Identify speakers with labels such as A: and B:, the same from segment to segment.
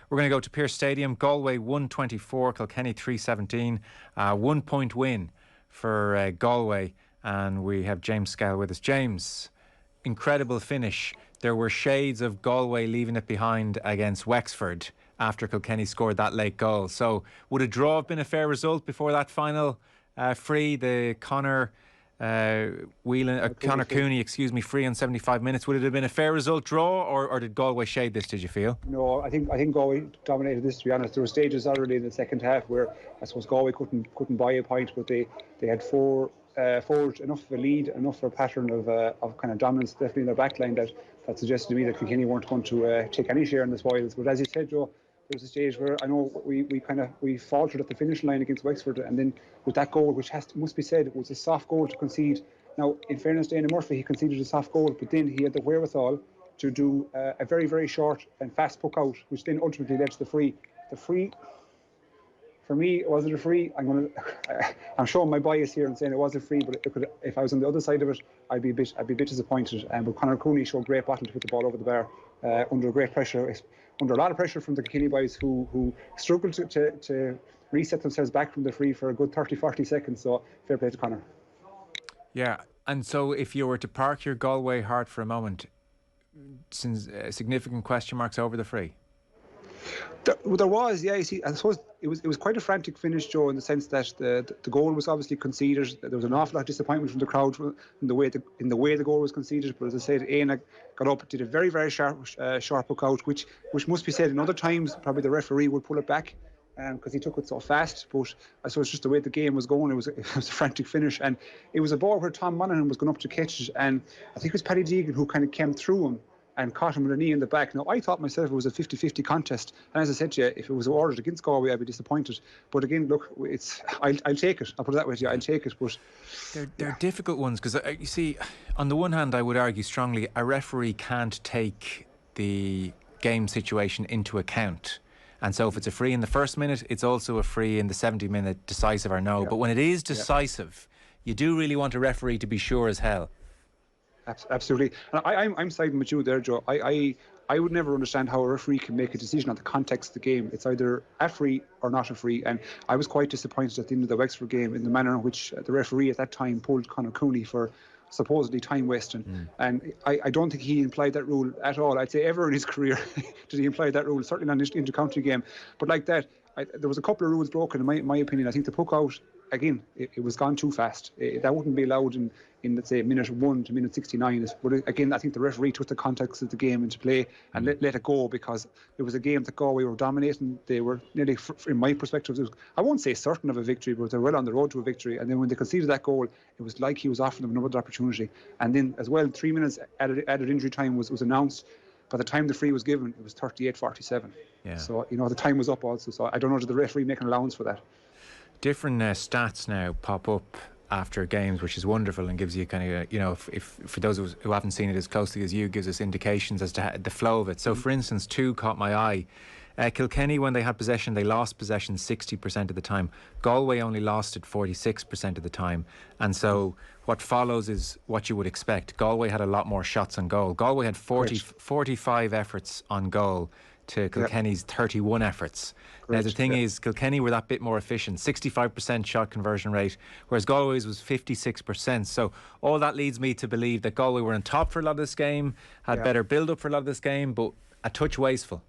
A: We're going to go to Pearse Stadium. Galway 124, Kilkenny 317. 1 point win for Galway. And we have James Skehill with us. James, incredible finish. There were shades of Galway leaving it behind against Wexford after Kilkenny scored that late goal. So would a draw have been a fair result before that final free? The Connor Cooney, free on 75 minutes. Would it have been a fair result draw, or did Galway shade this, did you feel?
B: No, I think Galway dominated this, to be honest. There were stages already in the second half where I suppose Galway couldn't buy a point, but they had forged enough of a lead, enough of a pattern of kind of dominance, definitely in their back line, that suggested to me that Kilkenny weren't going to take any share in the spoils. But as you said, Joe, there was a stage where I know we faltered at the finish line against Wexford, and then with that goal, which must be said, it was a soft goal to concede. Now, in fairness to Dana Murphy, he conceded a soft goal, but then he had the wherewithal to do a very, very short and fast puck out, which then ultimately led to the free. The free, for me, was it a free? I'm showing my bias here and saying it was a free, but if I was on the other side of it, I'd be a bit disappointed. But Conor Cooney showed great battle to put the ball over the bar under great pressure, under a lot of pressure from the Kilkenny boys who struggled to reset themselves back from the free for a good 30-40 seconds. So fair play to Conor. Yeah,
A: and so if you were to park your Galway heart for a moment, since significant question marks over the free.
B: There was, yeah. You see, I suppose it was quite a frantic finish, Joe, in the sense that the goal was obviously conceded. There was an awful lot of disappointment from the crowd in the way the goal was conceded. But as I said, Éanna got up, did a very, very sharp puck out, which must be said. In other times, probably the referee would pull it back because he took it so fast. But I suppose just the way the game was going, it was a frantic finish, and it was a ball where Tom Monaghan was going up to catch it, and I think it was Paddy Deegan who kind of came through him and caught him with a knee in the back. Now, I thought myself it was a 50-50 contest. And as I said to you, if it was awarded against Galway, I'd be disappointed. But again, look, I'll take it. I'll put it that way to you. I'll take it. But
A: they're difficult ones because, you see, on the one hand, I would argue strongly, a referee can't take the game situation into account. And so if it's a free in the first minute, it's also a free in the 70-minute decisive or no. Yeah. But when it is decisive, you do really want a referee to be sure as hell.
B: Absolutely. And I'm siding with you there, Joe. I would never understand how a referee can make a decision on the context of the game. It's either a free or not a free. And I was quite disappointed at the end of the Wexford game in the manner in which the referee at that time pulled Conor Cooney for supposedly time wasting. And I don't think he implied that rule at all. I'd say ever in his career did he imply that rule, certainly not in the inter-county game. But like that, there was a couple of rules broken in my opinion. I think the puck out, again, it was gone too fast. That wouldn't be allowed in let's say minute 1 to minute 69. But again, I think the referee took the context of the game into play and let it go, because it was a game that Galway were dominating. They were nearly, in my perspective, I won't say certain of a victory, but they're well on the road to a victory. And then when they conceded that goal, it was like he was offering them another opportunity. And then as well, 3 minutes added injury time was announced. By the time the free was given, it was 38-47.
A: Yeah.
B: So, the time was up also. So I don't know, did the referee make an allowance for that?
A: Different stats now pop up after games, which is wonderful and gives you kind of, if for those of us who haven't seen it as closely as you, gives us indications as to the flow of it. So, for instance, 2 caught my eye. Kilkenny, when they had possession, they lost possession 60% of the time. Galway only lost it 46% of the time. And so what follows is what you would expect. Galway had a lot more shots on goal. Galway had 45 efforts on goal to Kilkenny's 31 efforts. Now the thing is, Kilkenny were that bit more efficient, 65% shot conversion rate, whereas Galway's was 56%. So all that leads me to believe that Galway were on top for a lot of this game, had better build-up for a lot of this game, but a touch wasteful.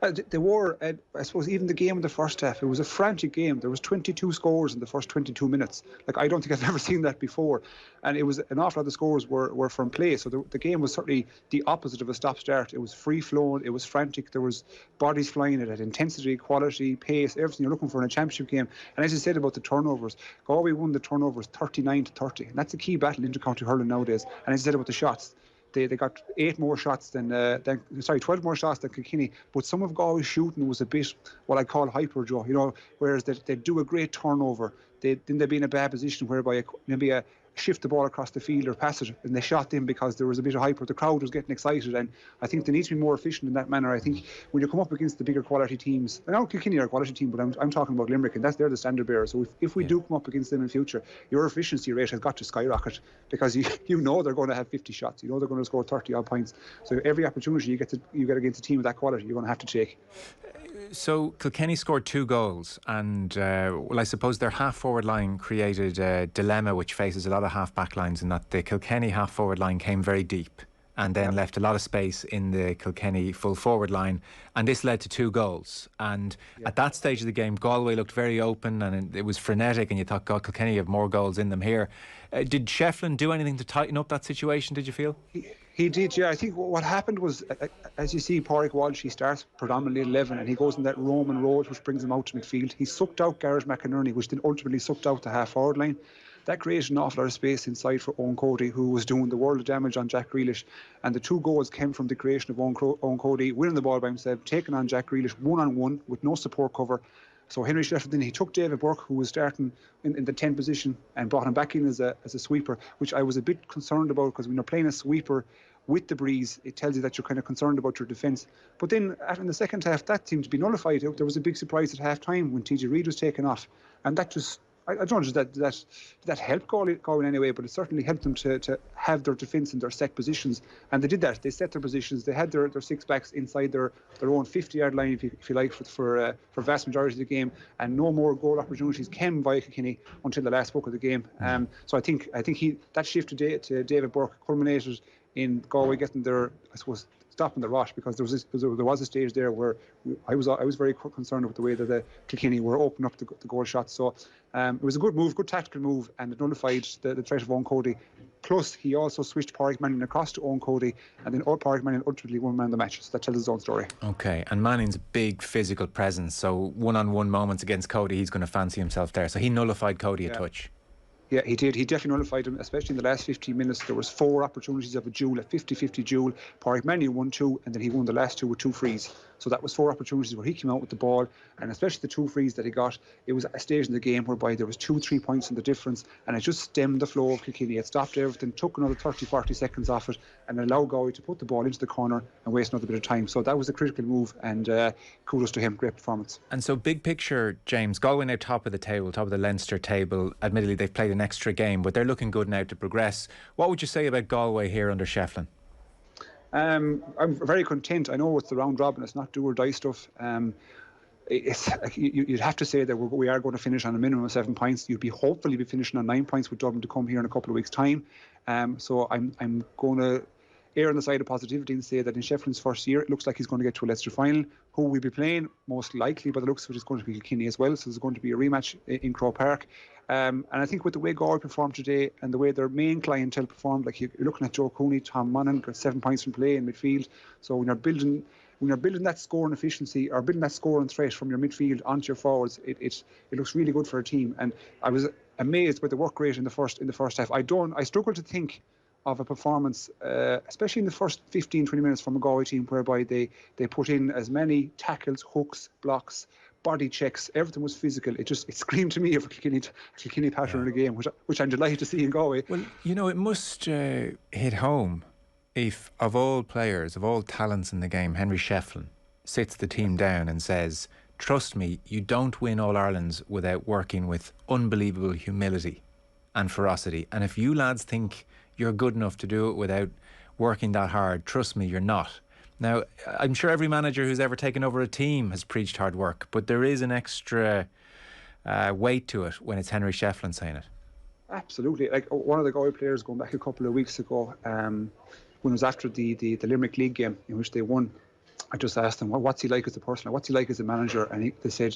B: They were, I suppose, even the game in the first half, it was a frantic game. There was 22 scores in the first 22 minutes. Like, I don't think I've ever seen that before. And it was an awful lot of the scores were from play. So the game was certainly the opposite of a stop-start. It was free-flowing, it was frantic, there was bodies flying, it had intensity, quality, pace, everything you're looking for in a championship game. And as you said about the turnovers, Galway won the turnovers 39-30. And that's a key battle in inter-county hurling nowadays. And as you said about the shots, they got 12 more shots than Kilkenny, but some of Galway's shooting was a bit what I call hyper, Joe. Whereas they do a great turnover, then they'd be in a bad position whereby maybe a shift the ball across the field or pass it, and they shot them because there was a bit of hype or the crowd was getting excited. And I think they need to be more efficient in that manner. I think when you come up against the bigger quality teams, I know Kilkenny are a quality team, but I'm talking about Limerick, and they're the standard bearer. So if we do come up against them in future, your efficiency rate has got to skyrocket, because you know they're going to have 50 shots, you know they're going to score 30 odd points. So every opportunity you get against a team of that quality, you're going to have to take.
A: So Kilkenny scored 2 goals, and I suppose their half-forward line created a dilemma which faces a lot of half-back lines, in that the Kilkenny half-forward line came very deep and then left a lot of space in the Kilkenny full-forward line, and this led to 2 goals. And at that stage of the game, Galway looked very open, and it was frenetic, and you thought, God, Kilkenny have more goals in them here. Did Shefflin do anything to tighten up that situation, did you feel?
B: He did, yeah. I think what happened was, as you see, Pádraig Walsh, he starts predominantly at 11, and he goes in that Roman road which brings him out to midfield. He sucked out Gareth McInerney, which then ultimately sucked out the half-forward line. That created an awful lot of space inside for Owen Cody, who was doing the world of damage on Jack Grealish. And the 2 goals came from the creation of Owen Cody winning the ball by himself, taking on Jack Grealish one-on-one with no support cover. So Henry Shefflin, then he took David Burke, who was starting in the 10 position, and brought him back in as a sweeper, which I was a bit concerned about, because when you're playing a sweeper with the breeze, it tells you that you're kind of concerned about your defence. But then in the second half, that seemed to be nullified. There was a big surprise at half time when TJ Reid was taken off, and that just, I don't know that helped Galway in any way, but it certainly helped them to have their defence in their set positions, and they did that. They set their positions. They had their 6 backs inside their own 50-yard line, if you like, for vast majority of the game, and no more goal opportunities came via Kilkenny until the last book of the game. So I think that shift to David Burke culminated in Galway getting their, I suppose, stopping the rush, because there was a stage there where I was very concerned with the way that the Kilkenny were opening up the goal shots. So it was a good move, good tactical move, and it nullified the threat of Owen Cody. Plus, he also switched Pádraig Manning across to Owen Cody, and then Pádraig Manning ultimately won man of the match. So that tells his own story. Okay,
A: and Manning's a big physical presence, so one-on-one moments against Cody, he's going to fancy himself there. So he nullified Cody a touch.
B: Yeah, he did. He definitely nullified him, especially in the last 15 minutes. There was 4 opportunities of a duel, a 50-50 duel. Pádraig Manning won 2, and then he won the last 2 with 2 frees. So that was 4 opportunities where he came out with the ball, and especially the 2 frees that he got. It was a stage in the game whereby there was 2-3 points in the difference, and it just stemmed the flow of Kilkenny. It stopped everything, took another 30-40 seconds off it, and allowed Galway to put the ball into the corner and waste another bit of time. So that was a critical move, and kudos to him. Great performance.
A: And so, big picture, James, Galway now top of the table, top of the Leinster table. Admittedly, they've played an extra game, but they're looking good now to progress. What would you say about Galway here under Shefflin?
B: I'm very content. I know it's the round robin, it's not do or die stuff. You'd have to say that we are going to finish on a minimum of 7 points. You'd be hopefully be finishing on 9 points with Dublin to come here in a couple of weeks' time. So I'm going to err on the side of positivity and say that in Shefflin's first year, it looks like he's going to get to a Leinster final. Who we'll be playing, most likely, by the looks of it, is going to be Kilkenny as well. So there's going to be a rematch in Croke Park. And I think with the way Galway performed today and the way their main clientele performed, like you're looking at Joe Cooney, Tom Monaghan, got 7 points from play in midfield. So when you're building that scoring efficiency or building that scoring threat from your midfield onto your forwards, it looks really good for a team. And I was amazed by the work rate in the first half. I struggle to think of a performance, especially in the first 15-20 minutes from a Galway team, whereby they put in as many tackles, hooks, blocks, body checks. Everything was physical. It screamed to me of a Kilkenny pattern in the game, which I'm delighted to see in Galway.
A: Well, it must hit home if, of all players, of all talents in the game, Henry Shefflin sits the team down and says, trust me, you don't win All-Irelands without working with unbelievable humility and ferocity. And if you lads think you're good enough to do it without working that hard, trust me, you're not. Now, I'm sure every manager who's ever taken over a team has preached hard work, but there is an extra weight to it when it's Henry Shefflin saying it.
B: Absolutely. Like one of the Galway players going back a couple of weeks ago, when it was after the Limerick League game in which they won, I just asked him, what's he like as a person? What's he like as a manager? And they said,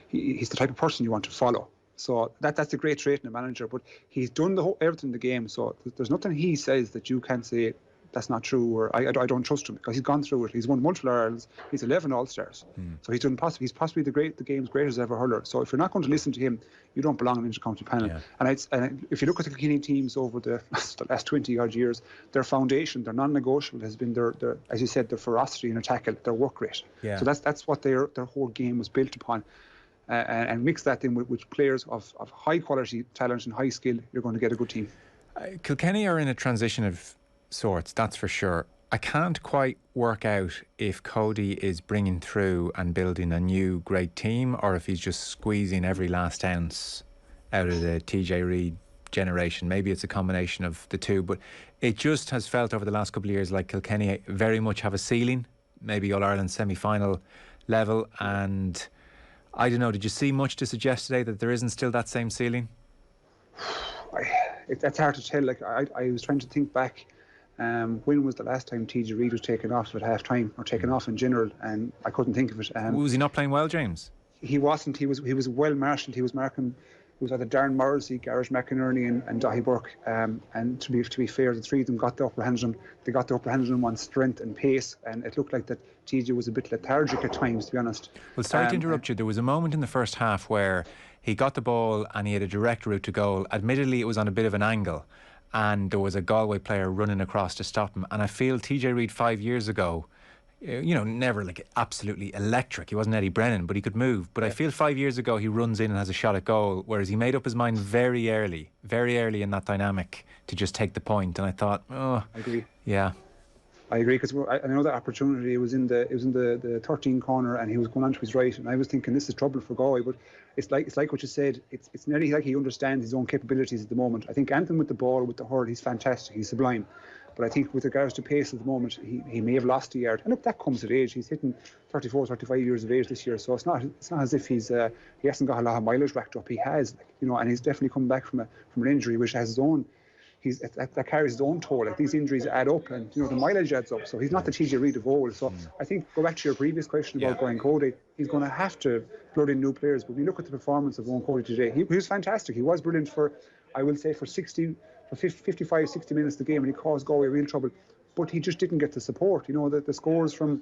B: he's the type of person you want to follow. So that's a great trait in a manager, but he's done everything in the game. So there's nothing he says that you can't say that's not true, or I don't trust him, because he's gone through it. He's won multiple Irelands. He's 11 All-Stars. So he's possibly the game's greatest ever hurler. So if you're not going to listen to him, you don't belong in the inter-county panel. Yeah. And if you look at the Kilkenny teams over the last 20 odd years, their foundation, their non-negotiable has been their as you said, their ferocity in a tackle, their work rate. Yeah. So that's what their whole game was built upon. And mix that in with players of high quality talent and high skill, you're going to get a good team.
A: Kilkenny are in a transition of sorts, that's for sure. I can't quite work out if Cody is bringing through and building a new great team, or if he's just squeezing every last ounce out of the TJ Reid generation. Maybe it's a combination of the two, but it just has felt over the last couple of years like Kilkenny very much have a ceiling, maybe All-Ireland semi-final level, and I don't know, did you see much to suggest today that there isn't still that same ceiling?
B: That's hard to tell. Like I was trying to think back. When was the last time TJ Reid was taken off at half time, or taken off in general? And I couldn't think of it.
A: Was he not playing well, James?
B: He wasn't. He was well marshalled. He was marking. It was either Darren Morrissey, Gareth McInerney, and Dahi Burke. And to be fair, the three of them got the upper hand on him. They got the upper hand on him on strength and pace, and it looked like that TJ was a bit lethargic at times, to be honest.
A: Well, sorry to interrupt you. There was a moment in the first half where he got the ball and he had a direct route to goal. Admittedly, it was on a bit of an angle, and there was a Galway player running across to stop him. And I feel TJ Reid 5 years ago, never like absolutely electric. He wasn't Eddie Brennan, but he could move. But I feel 5 years ago he runs in and has a shot at goal, whereas he made up his mind very early in that dynamic to just take the point. And I thought, I
B: agree.
A: Yeah.
B: I agree, because I know that opportunity was in the 13 corner, and he was going on to his right, and I was thinking this is trouble for Galway. But it's like what you said. It's nearly like he understands his own capabilities at the moment. I think Anthony with the ball, with the hurl, he's fantastic. He's sublime. But I think with regards to pace at the moment, he may have lost a yard. And look, that comes at age. He's hitting 34, 35 years of age this year, so it's not as if he hasn't got a lot of mileage racked up. He has, and he's definitely come back from an injury which has his own. That carries his own toll. Like, these injuries add up, and the mileage adds up. So he's not the TJ Reid of old. So I think, go back to your previous question about Brian Cody, he's going to have to blood in new players. But when you look at the performance of Brian Cody today, he was fantastic. He was brilliant for 55, 60 minutes of the game, and he caused Galway real trouble. But he just didn't get the support. The scores from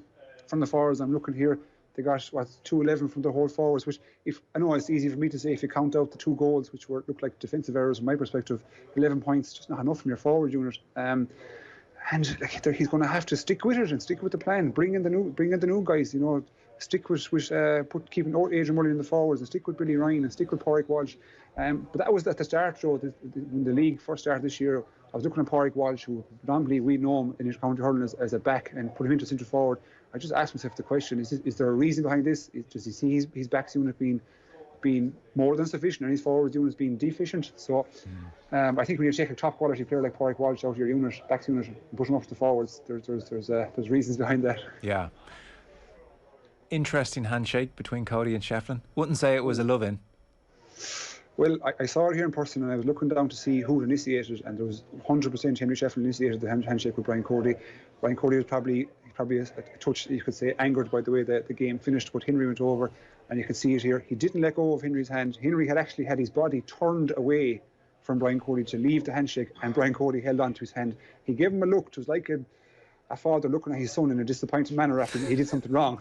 B: the forwards, I'm looking here, they got 211 from the whole forwards, which, if I know it's easy for me to say, if you count out the 2 goals, which looked like defensive errors from my perspective, 11 points just not enough from your forward unit. And he's going to have to stick with it and stick with the plan. Bring in the new guys. Stick with keeping Adrian Mully in the forwards, and stick with Billy Ryan, and stick with Pádraig Walsh. But that was at the start, Joe. When the league first started this year, I was looking at Pádraig Walsh, who predominantly we know him in his county hurling as a back, and put him into centre forward. I just asked myself the question: is there a reason behind this? Does he see his backs unit being more than sufficient, and his forwards unit being deficient? So I think when you take a top quality player like Pádraig Walsh out of your backs unit, and push him up to the forwards, there's reasons behind that.
A: Yeah. Interesting handshake between Cody and Shefflin. Wouldn't say it was a love-in.
B: Well, I saw it here in person, and I was looking down to see who initiated, and there was 100% Henry Shefflin initiated the handshake with Brian Cody. Brian Cody was probably a touch, you could say, angered by the way the game finished, but Henry went over, and you can see it here. He didn't let go of Henry's hand. Henry had actually had his body turned away from Brian Cody to leave the handshake, and Brian Cody held on to his hand. He gave him a look. It was like a father looking at his son in a disappointed manner after he did something wrong,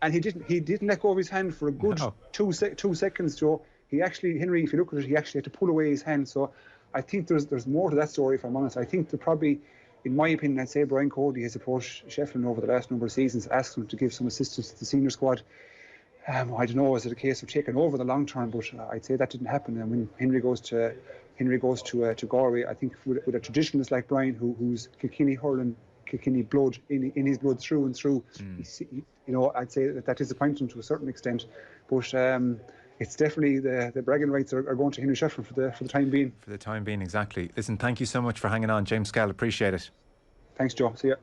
B: And he didn't let go of his hand for a good 2 seconds, Joe. Henry, if you look at it, he actually had to pull away his hand. So I think there's more to that story, if I'm honest. I think in my opinion, I'd say Brian Cody has approached Shefflin over the last number of seasons, asked him to give some assistance to the senior squad. I don't know, is it a case of taking over the long term? But I'd say that didn't happen. And when Henry goes to Galway, I think with a traditionalist like Brian, who's Kilkenny hurling, Kilkenny blood in his blood through and through, I'd say that disappoints him to a certain extent. But it's definitely the bragging rights are going to Henry Shefflin for the time being.
A: For the time being, exactly. Listen, thank you so much for hanging on, James Skehill. Appreciate it.
B: Thanks, Joe. See ya.